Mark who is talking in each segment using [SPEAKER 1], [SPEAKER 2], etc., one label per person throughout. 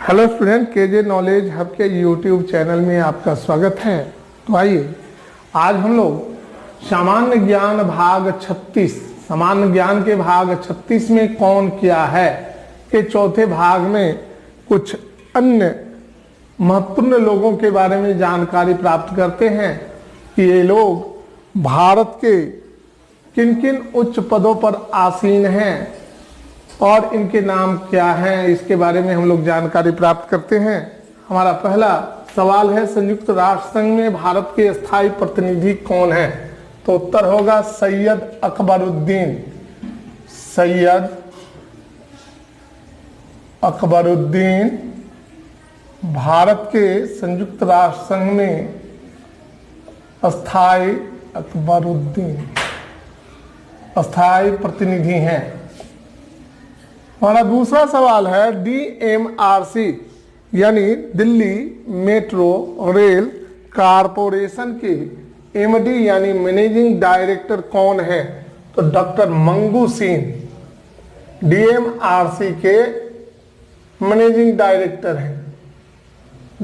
[SPEAKER 1] Hello student, K J knowledge hub के YouTube channel में आपका स्वागत है। तो आइए आज हम लोग सामान्य ज्ञान भाग 36 सामान्य ज्ञान के भाग 36 में कौन क्या है के चौथे भाग में कुछ अन्य महत्वपूर्ण लोगों के बारे में जानकारी प्राप्त करते हैं कि ये लोग भारत के किन किन उच्च पदों पर आसीन हैं और इनके नाम क्या हैं, इसके बारे में हम लोग जानकारी प्राप्त करते हैं। हमारा पहला सवाल है, संयुक्त राष्ट्र संघ में भारत के स्थायी प्रतिनिधि कौन है? तो उत्तर होगा सैयद अकबरुद्दीन। सैयद अकबरुद्दीन भारत के संयुक्त राष्ट्र संघ में स्थायी प्रतिनिधि हैं। हमारा दूसरा सवाल है, DMRC यानी दिल्ली मेट्रो रेल कारपोरेशन के MD यानी मैनेजिंग डायरेक्टर कौन है? तो डॉक्टर मंगू सिंह DMRC के मैनेजिंग डायरेक्टर हैं।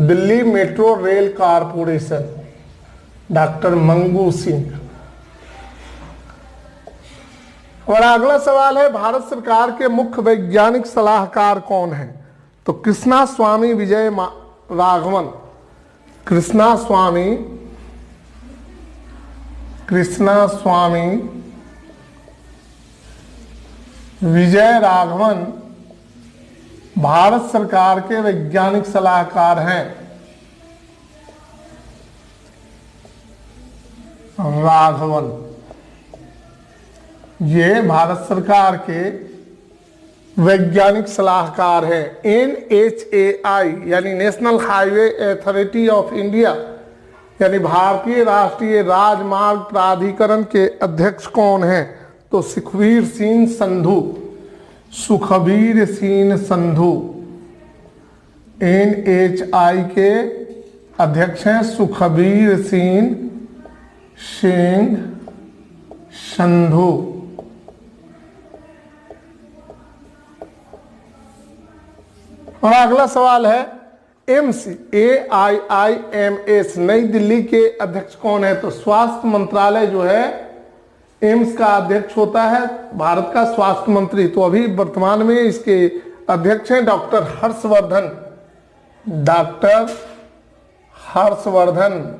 [SPEAKER 1] Delhi metro rail corporation doctor Mangu Singh. हमारा अगला सवाल है, भारत सरकार के मुख्य वैज्ञानिक सलाहकार कौन है? तो कृष्णा स्वामी विजय राघवन। कृष्णा स्वामी विजय राघवन भारत सरकार के वैज्ञानिक सलाहकार हैं। राघवन ये भारत सरकार के वैज्ञानिक सलाहकार हैं। NHAI यानी national highway authority of India यानी भारतीय राष्ट्रीय राजमार्ग प्राधिकरण के अध्यक्ष कौन हैं? तो सुखबीर सिंह संधू NHAI के अध्यक्ष हैं सुखबीर सिंह संधू। और अगला सवाल है, AIIMS नई दिल्ली के अध्यक्ष कौन है? तो स्वास्थ्य मंत्रालय जो है एम्स का अध्यक्ष होता है भारत का स्वास्थ्य मंत्री। तो अभी वर्तमान में इसके अध्यक्ष हैं डॉक्टर हर्षवर्धन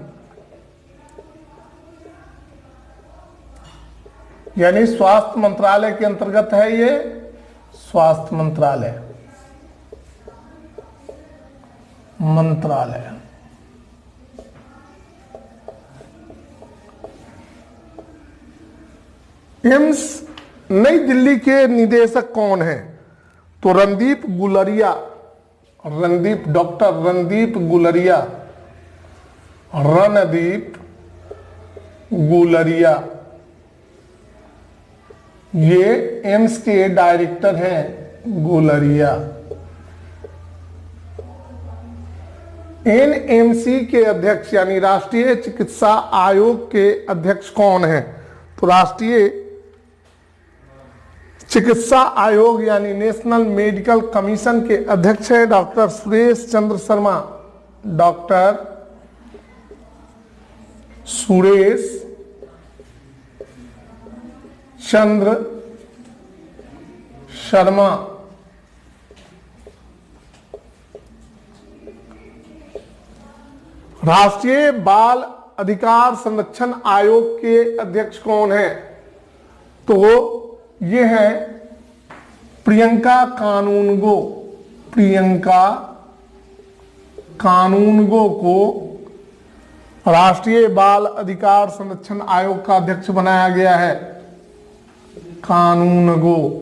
[SPEAKER 1] यानी स्वास्थ्य मंत्रालय के अंतर्गत है ये स्वास्थ्य मंत्रालय। एम्स नई दिल्ली के निदेशक कौन है? तो डॉक्टर रणदीप गुलरिया ये एम्स के डायरेक्टर हैं। गुलरिया। NMC के अध्यक्ष यानी राष्ट्रीय चिकित्सा आयोग के अध्यक्ष कौन है? तो राष्ट्रीय चिकित्सा आयोग यानी नेशनल मेडिकल कमीशन के अध्यक्ष है डॉक्टर सुरेश चंद्र शर्मा। डॉक्टर सुरेश चंद्र शर्मा। राष्ट्रीय बाल अधिकार संरक्षण आयोग के अध्यक्ष कौन है? तो ये है प्रियंका कानूनगो को राष्ट्रीय बाल अधिकार संरक्षण आयोग का अध्यक्ष बनाया गया है। कानूनगो।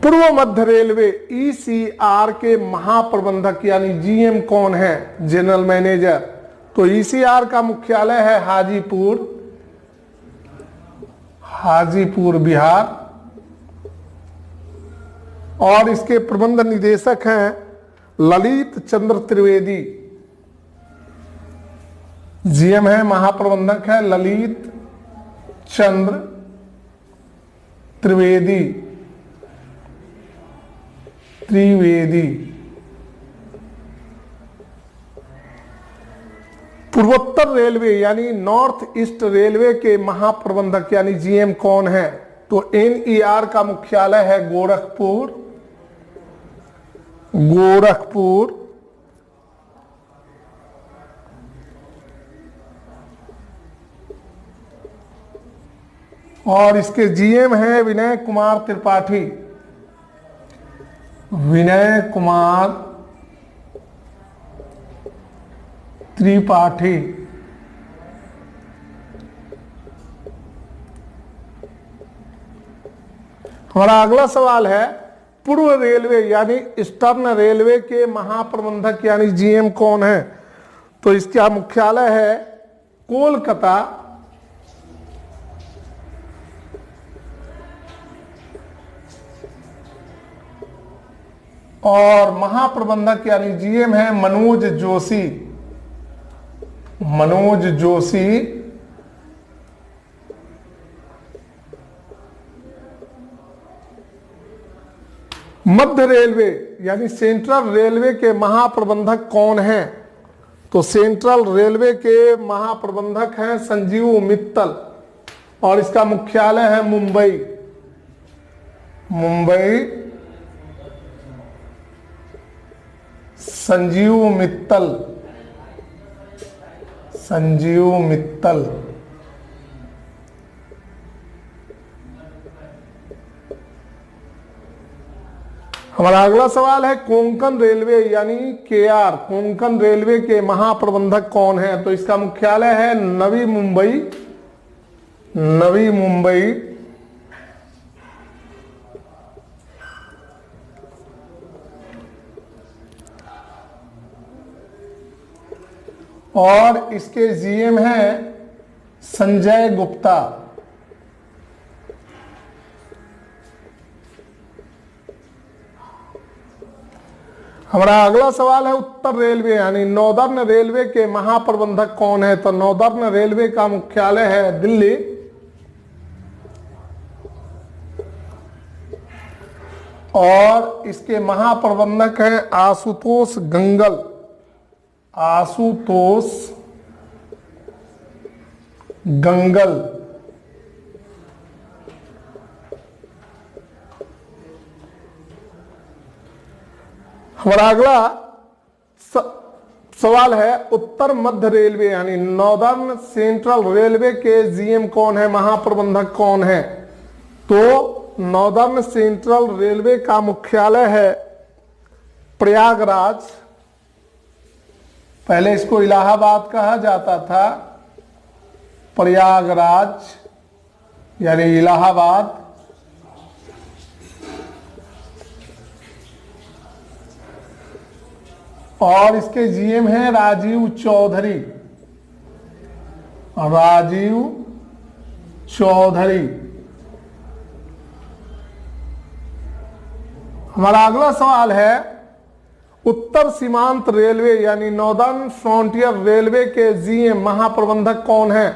[SPEAKER 1] पूर्व मध्य रेलवे ECR के महाप्रबंधक यानी GM कौन है? General manager. तो ECR का मुख्यालय है हाजीपुर बिहार और इसके प्रबंध निदेशक हैं ललित चंद्र त्रिवेदी। GM है, महाप्रबंधक है ललित चंद्र त्रिवेदी, त्रिवेदी। पूर्वोत्तर रेलवे यानी नॉर्थ ईस्ट रेलवे के महाप्रबंधक यानी जीएम कौन है? तो एनईआर का मुख्यालय है गोरखपुर, गोरखपुर। और इसके जीएम है विनय कुमार त्रिपाठी, विनय कुमार त्रिपाठी। हमारा अगला सवाल है पूर्व रेलवे यानी ईस्टर्न रेलवे के महाप्रबंधक यानी जीएम कौन है? तो इसका मुख्यालय है कोलकाता, और महाप्रबंधक यानी जीएम है मनोज जोशी, मनोज जोशी। मध्य रेलवे यानी सेंट्रल रेलवे के महाप्रबंधक कौन हैं? तो सेंट्रल रेलवे के महाप्रबंधक हैं संजीव मित्तल, और इसका मुख्यालय है मुंबई, मुंबई। संजीव मित्तल, संजीव मित्तल। हमारा अगला सवाल है कोंकण रेलवे यानी केआर, कोंकण रेलवे के महाप्रबंधक कौन है? तो इसका मुख्यालय है नवी मुंबई, नवी मुंबई। और इसके जीएम हैं संजय गुप्ता। हमारा अगला सवाल है उत्तर रेलवे यानी नॉर्दर्न रेलवे के महाप्रबंधक कौन है? तो नॉर्दर्न रेलवे का मुख्यालय है दिल्ली, और इसके महाप्रबंधक हैं आशुतोष गंगल, आशुतोष गंगल। हमारा अगला सवाल है उत्तर मध्य रेलवे यानी नॉर्दर्न सेंट्रल रेलवे के जीएम कौन है, महाप्रबंधक कौन है? तो नॉर्दर्न सेंट्रल रेलवे का मुख्यालय है प्रयागराज, पहले इसको इलाहाबाद कहा जाता था, प्रयागराज यानी इलाहाबाद। और इसके जीएम हैं राजीव चौधरी, राजीव चौधरी। हमारा अगला सवाल है उत्तर सीमांत रेलवे यानी नॉर्दर्न फ्रंटियर रेलवे के जीएम महाप्रबंधक कौन है?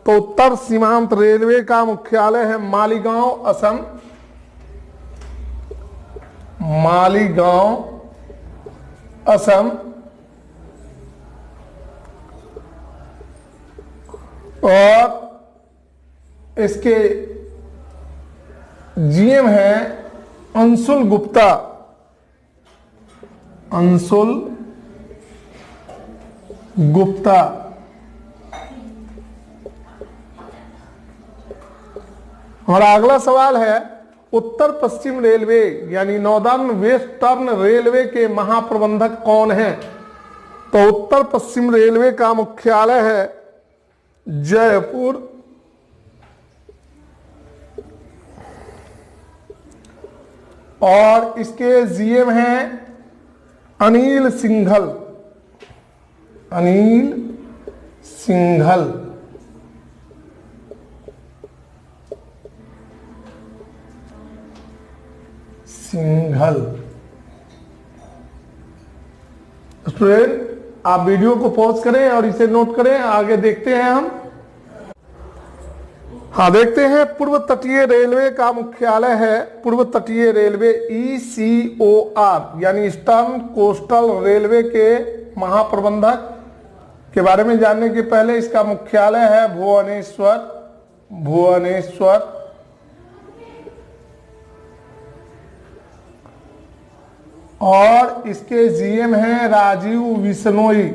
[SPEAKER 1] तो उत्तर सीमांत रेलवे का मुख्यालय है मालीगांव, असम, मालीगांव, असम। और इसके जीएम हैं अंशुल गुप्ता, अंशुल गुप्ता। हमारा अगला सवाल है उत्तर पश्चिम रेलवे यानी नॉर्दर्न वेस्टर्न रेलवे के महाप्रबंधक कौन हैं? तो उत्तर पश्चिम रेलवे का मुख्यालय है जयपुर, और इसके जीएम हैं अनिल सिंघल, अनिल सिंघल। सिंघल। स्टूडेंट आप वीडियो को पॉज करें और इसे नोट करें, आगे देखते हैं हम। हाँ, देखते हैं पूर्व तटीय रेलवे का मुख्यालय है पूर्व तटीय रेलवे ECOR यानी ईस्टर्न कोस्टल रेलवे के महाप्रबंधक के बारे में जानने के पहले इसका मुख्यालय है भुवनेश्वर। और इसके GM हैं राजीव बिश्नोई।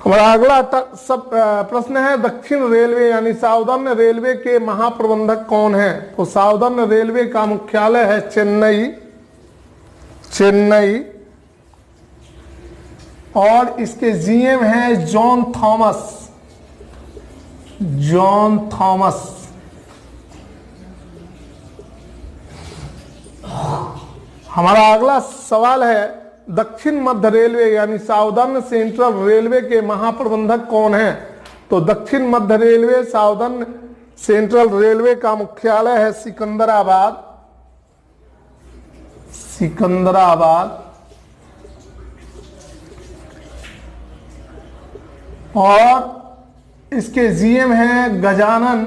[SPEAKER 1] हमारा अगला सब प्रश्न है दक्षिण रेलवे यानी साउदर्न रेलवे के महाप्रबंधक कौन है? तो साउदर्न रेलवे का मुख्यालय है चेन्नई और इसके GM हैं जॉन थॉमस। हमारा अगला सवाल है दक्षिण मध्य रेलवे यानी साउदर्न सेंट्रल रेलवे के महाप्रबंधक कौन है? तो दक्षिण मध्य रेलवे साउदर्न सेंट्रल रेलवे का मुख्यालय है सिकंदराबाद। और इसके GM हैं गजानन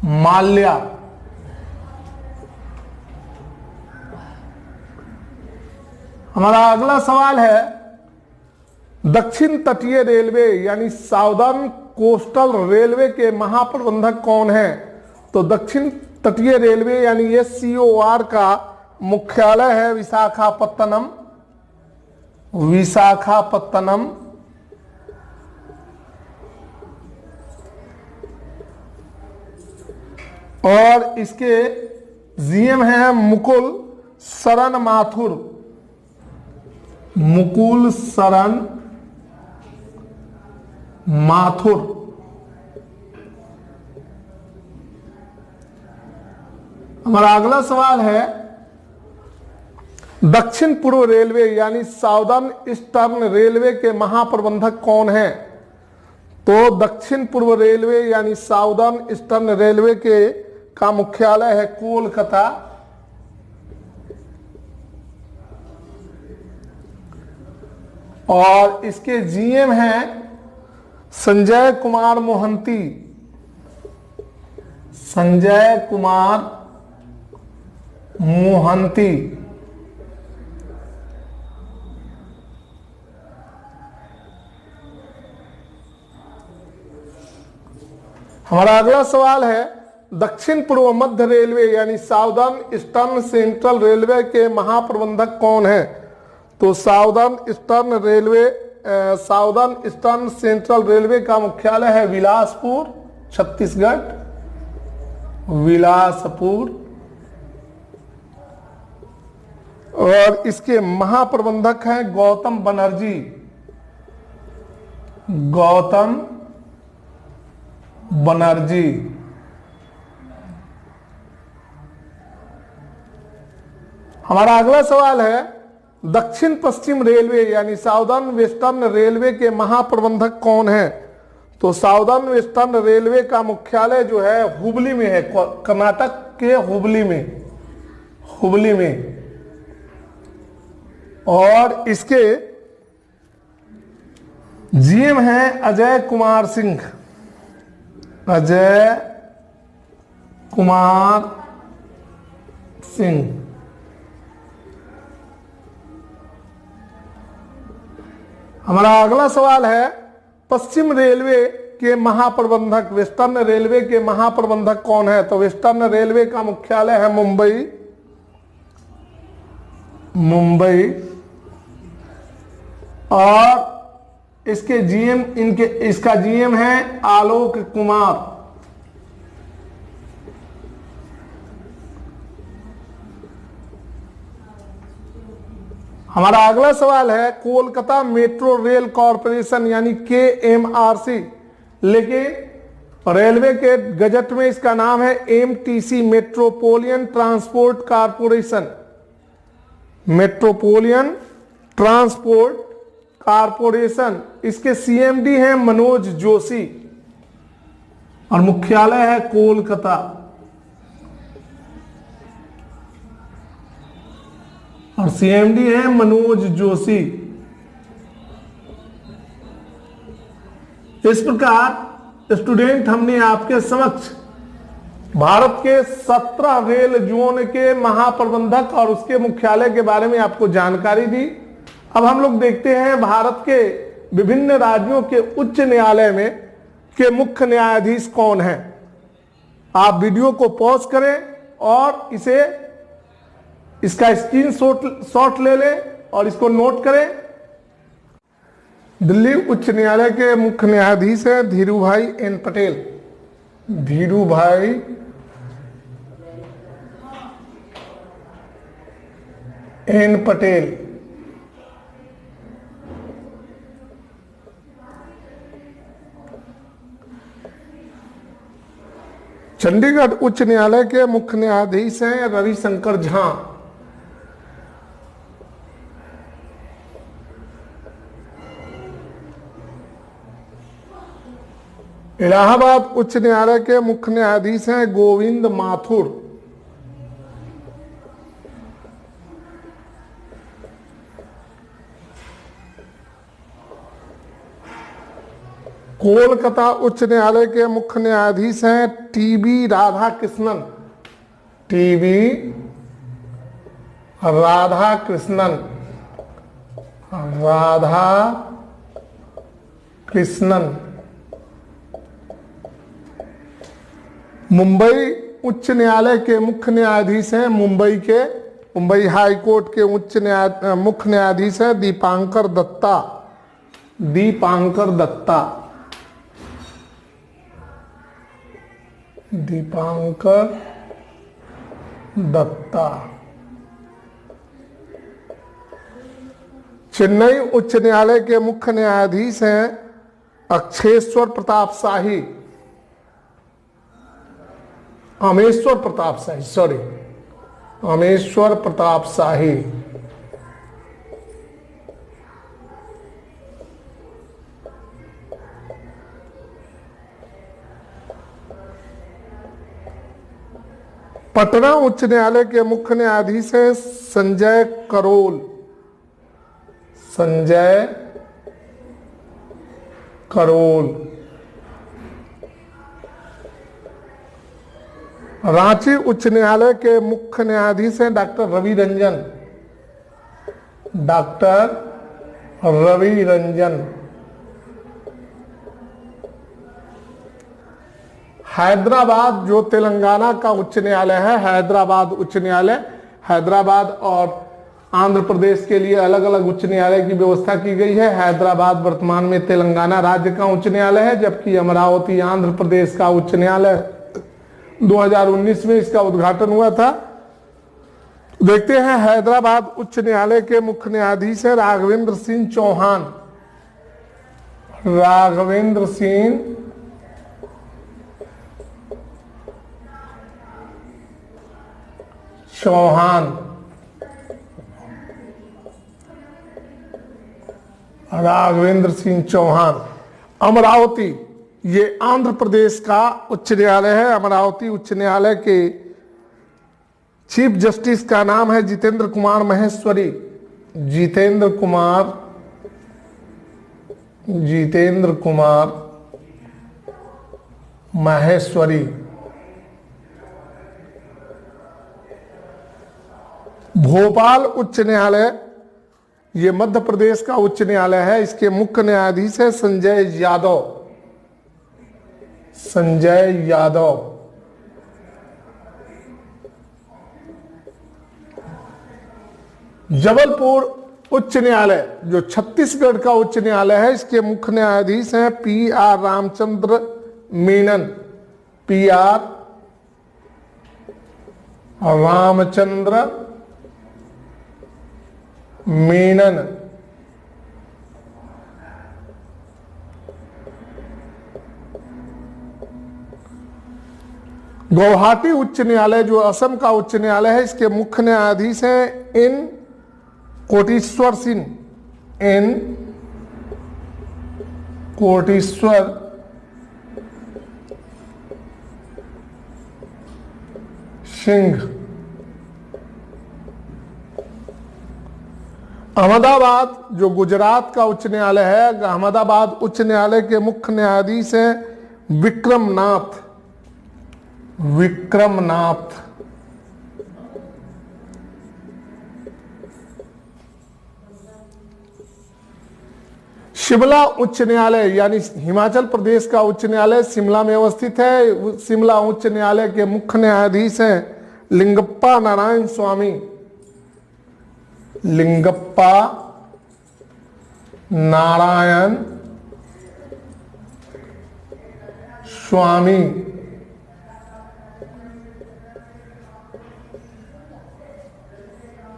[SPEAKER 1] माल्या। हमारा अगला सवाल है दक्षिण तटीय रेलवे यानी साउदर्न कोस्टल रेलवे के महाप्रबंधक कौन है? तो दक्षिण तटीय रेलवे यानी SCOR का मुख्यालय है विशाखापत्तनम। और इसके GM हैं मुकुल शरण माथुर। हमारा अगला सवाल है दक्षिण पूर्व रेलवे यानी साउदर्न ईस्टर्न रेलवे के महाप्रबंधक कौन है? तो दक्षिण पूर्व रेलवे यानी साउदर्न ईस्टर्न रेलवे का मुख्यालय है कोलकाता। और इसके GM हैं संजय कुमार मोहंती। हमारा अगला सवाल है दक्षिण पूर्व मध्य रेलवे यानी साउदर्न ईस्टर्न सेंट्रल रेलवे के महाप्रबंधक कौन है? तो साउदर्न ईस्टर्न सेंट्रल रेलवे का मुख्यालय है बिलासपुर, छत्तीसगढ़। और इसके महाप्रबंधक हैं गौतम बनर्जी। हमारा अगला सवाल है दक्षिण पश्चिम रेलवे यानी साउदर्न वेस्टर्न रेलवे के महाप्रबंधक कौन है? तो साउदर्न वेस्टर्न रेलवे का मुख्यालय जो है हुबली में है, कर्नाटक के हुबली में। और इसके GM हैं अजय कुमार सिंह। हमारा अगला सवाल है पश्चिम रेलवे के महाप्रबंधक वेस्टर्न रेलवे के महाप्रबंधक कौन है? तो वेस्टर्न रेलवे का मुख्यालय है मुंबई। और इसका GM है आलोक कुमार। हमारा अगला सवाल है कोलकाता मेट्रो रेल कॉरपोरेशन यानी KMRC, लेकिन रेलवे के गजट में इसका नाम है MTC मेट्रोपोलियन ट्रांसपोर्ट कारपोरेशन। इसके CMD हैं मनोज जोशी और मुख्यालय है कोलकाता। सीएमडी है मनोज जोशी। इस प्रकार स्टूडेंट हमने आपके समक्ष भारत के 17 रेल जोन के महाप्रबंधक और उसके मुख्यालय के बारे में आपको जानकारी दी। अब हम लोग देखते हैं भारत के विभिन्न राज्यों के उच्च न्यायालय में के मुख्य न्यायाधीश कौन हैं। आप वीडियो को पॉज करें और इसका स्क्रीनशॉट ले लें और इसको नोट करें। दिल्ली उच्च न्यायालय के मुख्य न्यायाधीश हैं धीरूभाई एन पटेल। धीरूभाई एन पटेल। चंडीगढ़ उच्च न्यायालय के मुख्य न्यायाधीश हैं रविशंकर झा। इलाहाबाद उच्च न्यायालय के मुख्य न्यायाधीश हैं गोविंद माथुर। कोलकाता उच्च न्यायालय के मुख्य न्यायाधीश हैं टीबी राधाकृष्णन। टीबी राधाकृष्णन। मुंबई उच्च न्यायालय के मुख्य न्यायाधीश हैं मुंबई हाई कोर्ट के मुख्य न्यायाधीश हैं दीपांकर दत्ता। चेन्नई उच्च न्यायालय के मुख्य न्यायाधीश हैं अक्षेश्वर प्रताप शाही। अमेश्वर प्रताप शाही। पटना उच्च न्यायालय के मुख्य न्यायाधीश हैं संजय करोल। रांची उच्च न्यायालय के मुख्य न्यायाधीश हैं डॉक्टर रवि रंजन। हैदराबाद जो तेलंगाना का उच्च न्यायालय है, हैदराबाद उच्च न्यायालय, हैदराबाद और आंध्र प्रदेश के लिए अलग अलग उच्च न्यायालय की व्यवस्था की गई है। हैदराबाद वर्तमान में तेलंगाना राज्य का उच्च न्यायालय है, जबकि अमरावती आंध्र प्रदेश का उच्च न्यायालय। 2019 में इसका उद्घाटन हुआ था। देखते हैं हैदराबाद उच्च न्यायालय के मुख्य न्यायाधीश है राघवेंद्र सिंह चौहान। राघवेंद्र सिंह चौहान। अमरावती ये आंध्र प्रदेश का उच्च न्यायालय है। अमरावती उच्च न्यायालय के चीफ जस्टिस का नाम है जितेंद्र कुमार माहेश्वरी। भोपाल उच्च न्यायालय ये मध्य प्रदेश का उच्च न्यायालय है। इसके मुख्य न्यायाधीश है संजय यादव। जबलपुर उच्च न्यायालय जो छत्तीसगढ़ का उच्च न्यायालय है, इसके मुख्य न्यायाधीश हैं PR रामचंद्र मेनन। गुवाहाटी उच्च न्यायालय जो असम का उच्च न्यायालय है, इसके मुख्य न्यायाधीश हैं N कोटेश्वर सिंह। अहमदाबाद जो गुजरात का उच्च न्यायालय है, अहमदाबाद उच्च न्यायालय के मुख्य न्यायाधीश हैं विक्रमनाथ। विक्रमनाथ। शिमला उच्च न्यायालय यानी हिमाचल प्रदेश का उच्च न्यायालय शिमला में अवस्थित है। शिमला उच्च न्यायालय के मुख्य न्यायाधीश हैं लिंगप्पा नारायण स्वामी। लिंगप्पा नारायण स्वामी।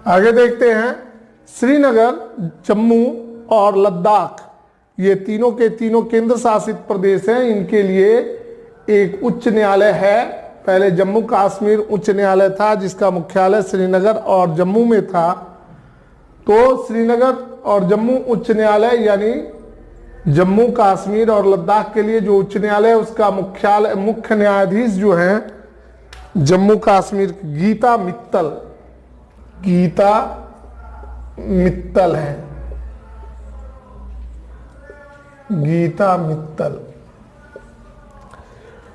[SPEAKER 1] आगे देखते हैं, श्रीनगर, जम्मू और लद्दाख ये तीनों के तीनों केंद्र शासित प्रदेश हैं। इनके लिए एक उच्च न्यायालय है। पहले जम्मू कश्मीर उच्च न्यायालय था जिसका मुख्यालय श्रीनगर और जम्मू में था। तो श्रीनगर और जम्मू उच्च न्यायालय यानी जम्मू कश्मीर और लद्दाख के लिए जो उच्च न्यायालय है उसका मुख्यालय मुख्य न्यायाधीश जो हैं जम्मू कश्मीर गीता मित्तल। गीता मित्तल है। गीता मित्तल।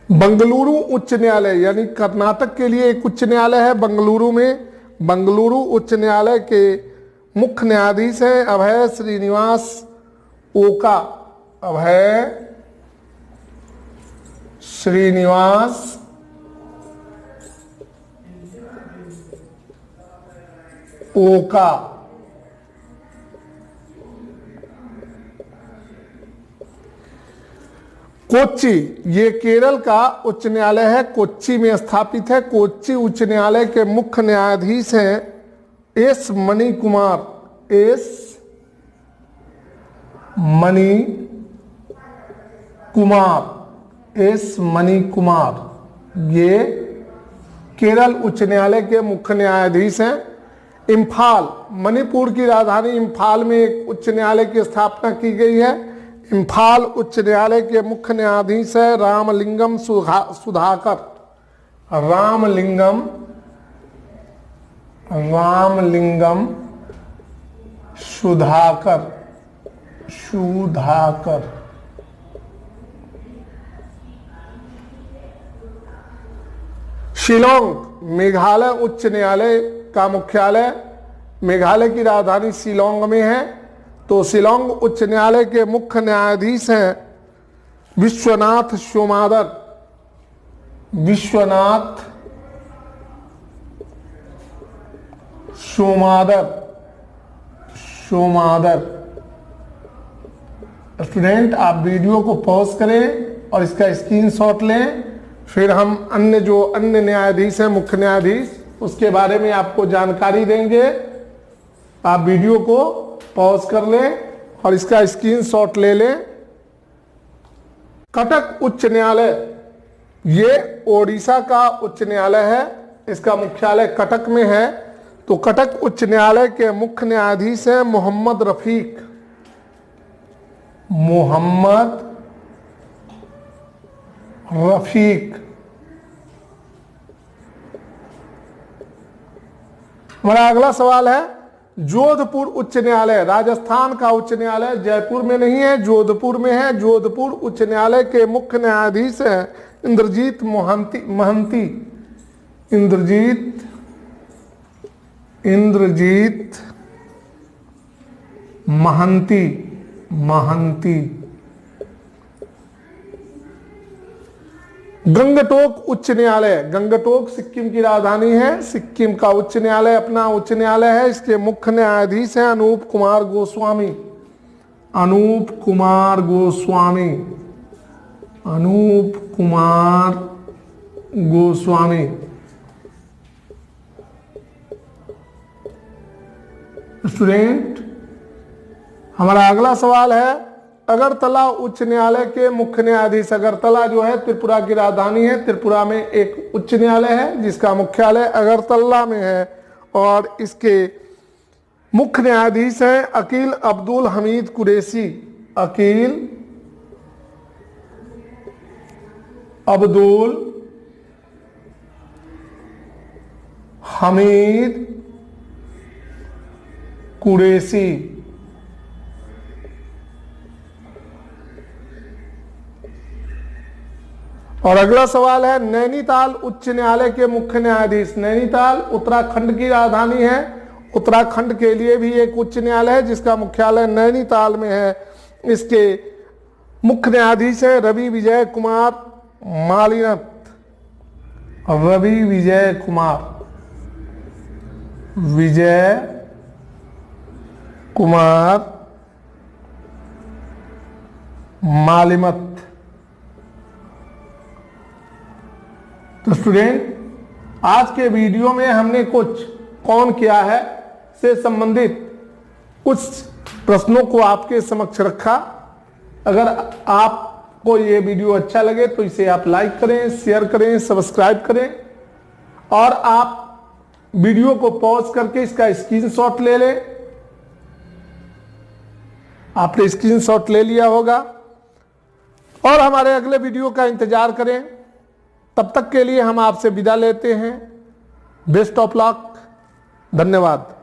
[SPEAKER 1] बंगलुरु उच्च न्यायालय यानी कर्नाटक के लिए एक उच्च न्यायालय है बंगलुरु में। बंगलुरु उच्च न्यायालय के मुख्य न्यायाधीश हैं अभय श्रीनिवास ओका। अभय श्रीनिवास ओका। कोच्चि ये केरल का उच्च न्यायालय है, कोच्चि में स्थापित है। कोच्चि उच्च न्यायालय के मुख्य न्यायाधीश हैं S Mani Kumar. S Mani Kumar. S Mani Kumar ये केरल उच्च न्यायालय के मुख्य न्यायाधीश हैं। इम्फाल, मणिपुर की राजधानी इम्फाल में एक उच्च न्यायालय की स्थापना की गई है। इम्फाल उच्च न्यायालय के मुख्य न्यायाधीश है रामलिंगम सुधाकर। रामलिंगम सुधाकर। शिलोंग मेघालय उच्च न्यायालय का मुख्यालय मेघालय की राजधानी शिलोंग में है। तो शिलोंग उच्च न्यायालय के मुख्य न्यायाधीश हैं विश्वनाथ सोमादर। विश्वनाथ सोमादर। स्टूडेंट आप वीडियो को पॉज करें और इसका स्क्रीनशॉट लें, फिर हम अन्य न्यायाधीश हैं मुख्य न्यायाधीश उसके बारे में आपको जानकारी देंगे। आप वीडियो को पॉज कर लें और इसका स्क्रीनशॉट ले लें। कटक उच्च न्यायालय ये ओडिशा का उच्च न्यायालय है। इसका मुख्यालय कटक में है। तो कटक उच्च न्यायालय के मुख्य न्यायाधीश हैं मोहम्मद रफीक। मोहम्मद रफीक। हमारा अगला सवाल है जोधपुर उच्च न्यायालय। राजस्थान का उच्च न्यायालय जयपुर में नहीं है, जोधपुर में है। जोधपुर उच्च न्यायालय के मुख्य न्यायाधीश हैं इंद्रजीत महंती। इंद्रजीत महंती। गंगटोक उच्च न्यायालय। गंगटोक सिक्किम की राजधानी है। सिक्किम का उच्च न्यायालय अपना उच्च न्यायालय है। इसके मुख्य न्यायाधीश हैं अनूप कुमार गोस्वामी। अनूप कुमार गोस्वामी। स्टूडेंट हमारा अगला सवाल है अगरतला उच्च न्यायालय के मुख्य न्यायाधीश। अगरतला जो है त्रिपुरा की राजधानी है। त्रिपुरा में एक उच्च न्यायालय है जिसका मुख्यालय अगरतला में है और इसके मुख्य न्यायाधीश हैं अकील अब्दुल हमीद कुरैशी। अकील अब्दुल हमीद कुरैशी। और अगला सवाल है, नैनीताल उच्च न्यायालय के मुख्य न्यायाधीश। नैनीताल उत्तराखंड की राजधानी है। उत्तराखंड के लिए भी एक उच्च न्यायालय है जिसका मुख्यालय नैनीताल में है। इसके मुख्य न्यायाधीश है रवि विजय कुमार मालिनथ। रवि विजय कुमार मालिमत। तो स्टूडेंट, आज के वीडियो में हमने कुछ कौन क्या है से संबंधित कुछ प्रश्नों को आपके समक्ष रखा। अगर आपको ये वीडियो अच्छा लगे तो इसे आप लाइक करें, शेयर करें, सब्सक्राइब करें और आप वीडियो को पॉज करके इसका स्क्रीनशॉट ले लें। आपने स्क्रीनशॉट ले लिया होगा और हमारे अगले वीडियो का इंतजार करें। तब तक के लिए हम आपसे विदा लेते हैं। Best of luck. धन्यवाद।